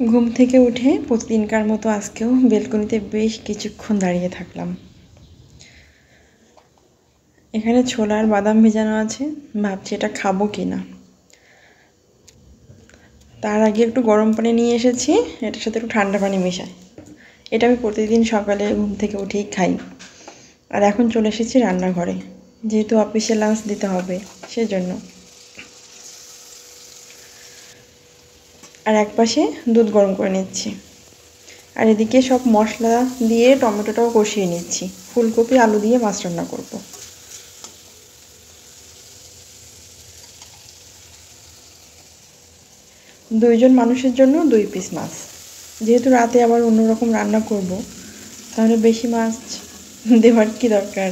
ঘুম থেকে উঠে প্রতিদিনকার মতো আজকেও বেলকনিতে বেশ কিছুক্ষণ দাঁড়িয়ে থাকলাম। এখানে ছোলা আর বাদাম ভেজানো আছে, ভাবছি এটা খাবো কি না। তার আগে একটু গরম পানি নিয়ে এসেছি, এটার সাথে একটু ঠান্ডা পানি মেশাই। এটা আমি প্রতিদিন সকালে ঘুম থেকে উঠেই খাই। আর এখন চলে এসেছি রান্নাঘরে, যেহেতু অফিসে লাঞ্চ দিতে হবে সেজন্য। আর এক পাশে দুধ গরম করে নিচ্ছি, আর এদিকে সব মশলা দিয়ে টমেটোটাও কষিয়ে নিচ্ছি। ফুলকপি আলু দিয়ে মাছ রান্না করব। দুইজন মানুষের জন্য 2 পিস মাছ, যেহেতু রাতে আবার অন্যরকম রান্না করব, তাহলে বেশি মাছ দেওয়ার কি দরকার।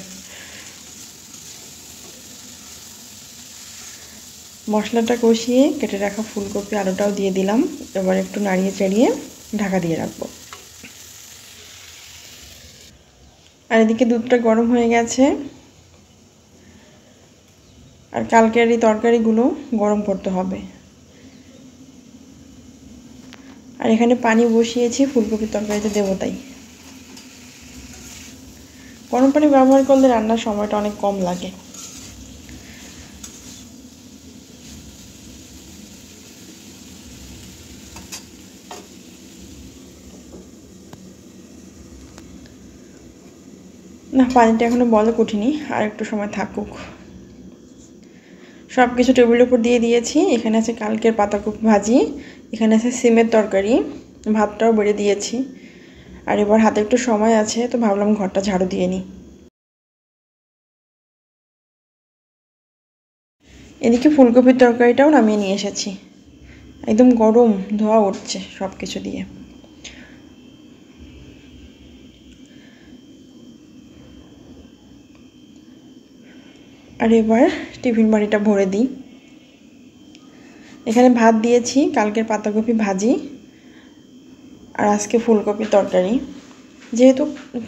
মশলাটা কষিয়ে কেটে রাখা ফুলকপি আলুটাও দিয়ে দিলাম। এবার একটু নাড়িয়ে চাড়িয়ে ঢাকা দিয়ে রাখবো। আর এদিকে দুধটা গরম হয়ে গেছে, আর কালকের এই তরকারিগুলো গরম করতে হবে। আর এখানে পানি বসিয়েছি ফুলকপির তরকারিতে দেবো তাই। গরম পানি ব্যবহার করলে রান্নার সময়টা অনেক কম লাগে। না, পানিটা এখনো বলক উঠিনি, আর একটু সময় থাকুক। সব কিছু টেবিলের উপর দিয়ে দিয়েছি। এখানে আছে কালকের পাতাকপি ভাজি, এখানে আছে সিমের তরকারি, ভাতটাও বেড়ে দিয়েছি। আর এবার হাতে একটু সময় আছে, তো ভাবলাম ঘরটা ঝাড়ু দিয়ে নিই। এদিকে ফুলকপির তরকারিটাও নামিয়ে নিয়ে এসেছি, একদম গরম ধোয়া উঠছে সব কিছু দিয়ে। আর এবার টিফিন বাড়িটা ভরে দিই। এখানে ভাত দিয়েছি, কালকের পাতাকপি ভাজি আর আজকে ফুলকপির তরকারি। যেহেতু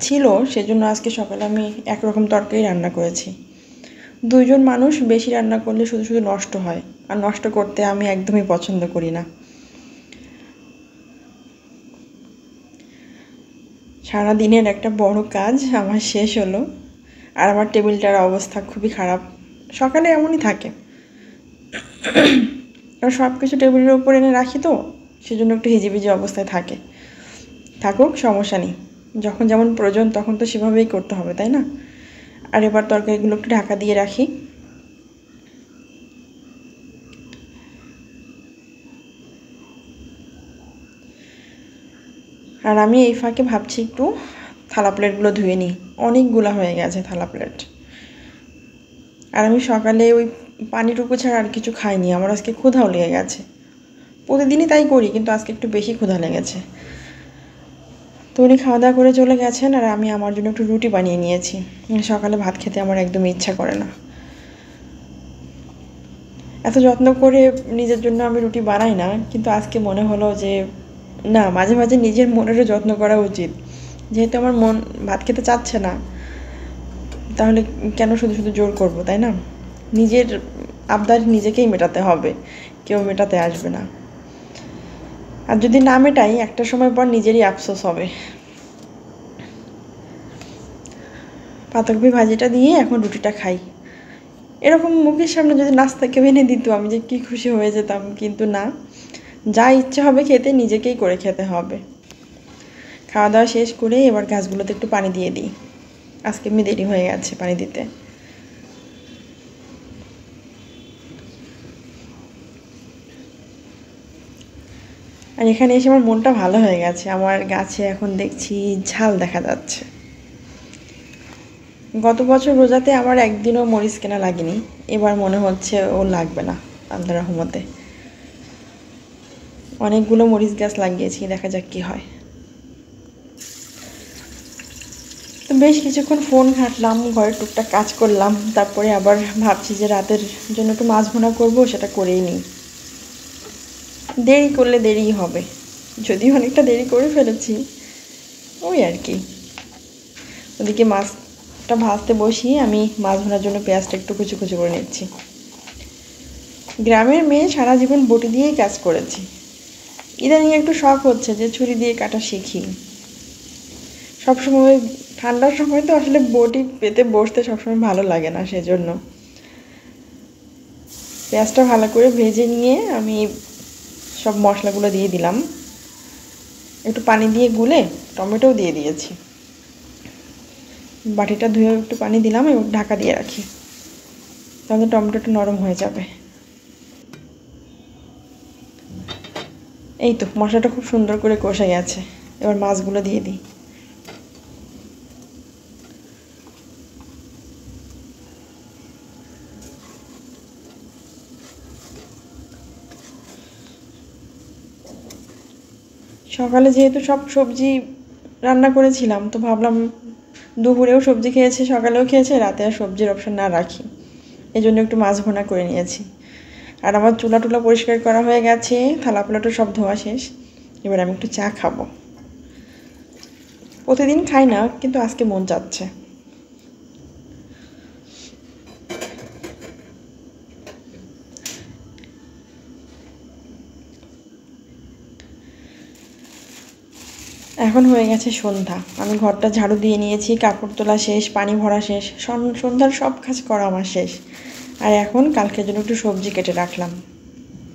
ছিল সেজন্য আজকে সকালে আমি একরকম তরকারি রান্না করেছি। দুইজন মানুষ বেশি রান্না করলে শুধু শুধু নষ্ট হয়, আর নষ্ট করতে আমি একদমই পছন্দ করি না। সারাদিনের একটা বড় কাজ আমার শেষ হলো, আর আমার টেবিলটার অবস্থা খুবই খারাপ। সকালে এমনই থাকে, আর সব কিছু টেবিলের উপর এনে রাখি, তো সেজন্য একটু হিজিবিজি অবস্থায় থাকে। থাকুক, সমস্যা নেই, যখন যেমন প্রয়োজন তখন তো সেভাবেই করতে হবে, তাই না? আর এবার তরকারিগুলো একটু ঢাকা দিয়ে রাখি। আর আমি এই ফাঁকে ভাবছি একটু থালা প্লেটগুলো ধুয়ে নিই, অনেকগুলো হয়ে গেছে থালা প্লেট। আর আমি সকালে ওই পানিটুকু ছাড়া আর কিছু খাইনি, আমার আজকে ক্ষুধাও লেগে গেছে। প্রতিদিনই তাই করি, কিন্তু আজকে একটু বেশি ক্ষুধা লেগেছে। তো উনি খাওয়া দাওয়া করে চলে গেছেন, আর আমি আমার জন্য একটু রুটি বানিয়ে নিয়েছি। সকালে ভাত খেতে আমার একদমই ইচ্ছা করে না। এত যত্ন করে নিজের জন্য আমি রুটি বানাই না, কিন্তু আজকে মনে হলো যে না, মাঝে মাঝে নিজের মনেরও যত্ন করা উচিত। যেহেতু আমার মন ভাত খেতে চাচ্ছে না, তাহলে কেন শুধু শুধু জোর করব, তাই না? নিজের আবদার নিজেকেই মেটাতে হবে, কেউ মেটাতে আসবে না। আর যদি না মেটাই, একটা সময় পর নিজেরই আফসোস হবে। পাতাকপি ভাজিটা দিয়ে এখন রুটিটা খাই। এরকম মুখের সামনে যদি নাস্তা কেউ এনে দিত, আমি যে কী খুশি হয়ে যেতাম, কিন্তু না, যা ইচ্ছে হবে খেতে নিজেকেই করে খেতে হবে। খাওয়া দাওয়া শেষ করে এবার গাছগুলোতে একটু পানি দিয়ে দিই, আজকে এমনি দেরি হয়ে গেছে পানি দিতে। আর এখানে এসে আমার মনটা ভালো হয়ে গেছে, আমার গাছে এখন দেখছি ঝাল দেখা যাচ্ছে। গত বছর রোজাতে আমার একদিনও মরিচ কেনা লাগেনি, এবার মনে হচ্ছে ও লাগবে না আল্লাহর রহমতে। অনেকগুলো মরিচ গাছ লাগিয়েছি, দেখা যাক কি হয়। তো বেশ কিছুক্ষণ ফোন ঘাঁটলাম, ঘরের টুকটাক কাজ করলাম, তারপরে আবার ভাবছি যে রাতের জন্য একটু মাছ ভুনা করবো, সেটা করেই নিই। দেরি করলে দেরিই হবে, যদিও অনেকটা দেরি করে ফেলেছি, ওই আর কি। ওদিকে মাছটা ভাজতে বসিয়ে আমি মাছ ভুনার জন্য পেঁয়াজটা একটু কুচি কুচি করে নিচ্ছি। গ্রামের মেয়ে সারা জীবন বটি দিয়েই কাজ করেছি, ইদানিং একটু শখ হচ্ছে যে ছুরি দিয়ে কাটা শিখি। সবসময় ঠান্ডার সময় তো আসলে বটি পেতে বসতে সবসময় ভালো লাগে না, সেজন্য পেঁয়াজটা ভালো করে ভেজে নিয়ে আমি সব মশলাগুলো দিয়ে দিলাম। একটু পানি দিয়ে গুলে টমেটোও দিয়ে দিয়েছি। বাটিটা ধুয়ে একটু পানি দিলাম এবং ঢাকা দিয়ে রাখি, তাহলে টমেটোটা নরম হয়ে যাবে। এই তো মশলাটা খুব সুন্দর করে কষে গেছে, এবার মাছগুলো দিয়ে দিই। সকালে যেহেতু সব সবজি রান্না করেছিলাম, তো ভাবলাম দুপুরেও সবজি খেয়েছে, সকালেও খেয়েছে, রাতে আর সবজির অপশন না রাখি, এই জন্য একটু মাছ ভুনা করে নিয়েছি। আর আমার চুলা টুলা পরিষ্কার করা হয়ে গেছে, থালা প্লেটও সব ধোয়া শেষ। এবার আমি একটু চা খাবো। প্রতিদিন খাই না, কিন্তু আজকে মন চাচ্ছে। এখন হয়ে গেছে সন্ধ্যা, আমি ঘরটা ঝাড়ু দিয়ে নিয়েছি, কাপড় তোলা শেষ, পানি ভরা শেষ, সন্ধ্যার সব কাজ করা আমার শেষ। আর এখন কালকের জন্য একটু সবজি কেটে রাখলাম।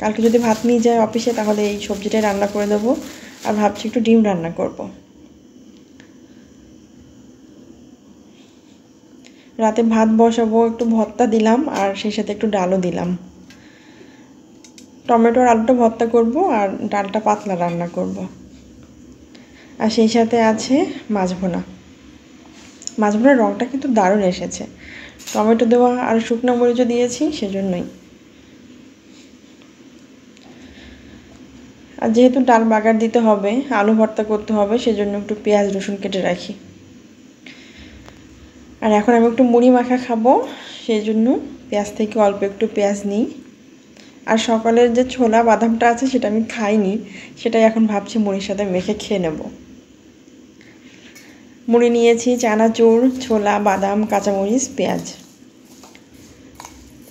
কালকে যদি ভাত নিয়ে যায় অফিসে, তাহলে এই সবজিটাই রান্না করে দেবো। আর ভাবছি একটু ডিম রান্না করব। রাতে ভাত বসাবো, একটু ভর্তা দিলাম, আর সেই সাথে একটু ডালও দিলাম। টমেটো আর আলুটা ভর্তা করব, আর ডালটা পাতলা রান্না করব। আর সেই সাথে আছে মাছ ভুনা। মাছ ভুনার রঙটা কিন্তু দারুণ এসেছে, টমেটো দেওয়া আর শুকনো মরিচও দিয়েছি, সেজন্যই। আর যেহেতু ডাল বাগার দিতে হবে, আলু ভর্তা করতে হবে, সেজন্য একটু পেঁয়াজ রসুন কেটে রাখি। আর এখন আমি একটু মুড়ি মাখা খাবো, সেই জন্য পেঁয়াজ থেকে অল্প একটু পেঁয়াজ নিই। আর সকালের যে ছোলা বাদামটা আছে সেটা আমি খাইনি, সেটাই এখন ভাবছি মুড়ির সাথে মেখে খেয়ে নেব। মুড়ি নিয়েছি, চানাচুর, ছোলা, বাদাম, কাঁচামরিচ, পেঁয়াজ।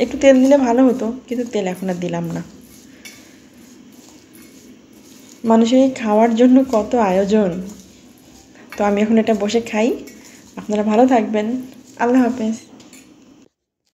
একটু তেল দিলে ভালো হতো, কিন্তু তেল এখন আর দিলাম না। মানুষের এই খাওয়ার জন্য কত আয়োজন। তো আমি এখন এটা বসে খাই। আপনারা ভালো থাকবেন। আল্লাহ হাফেজ।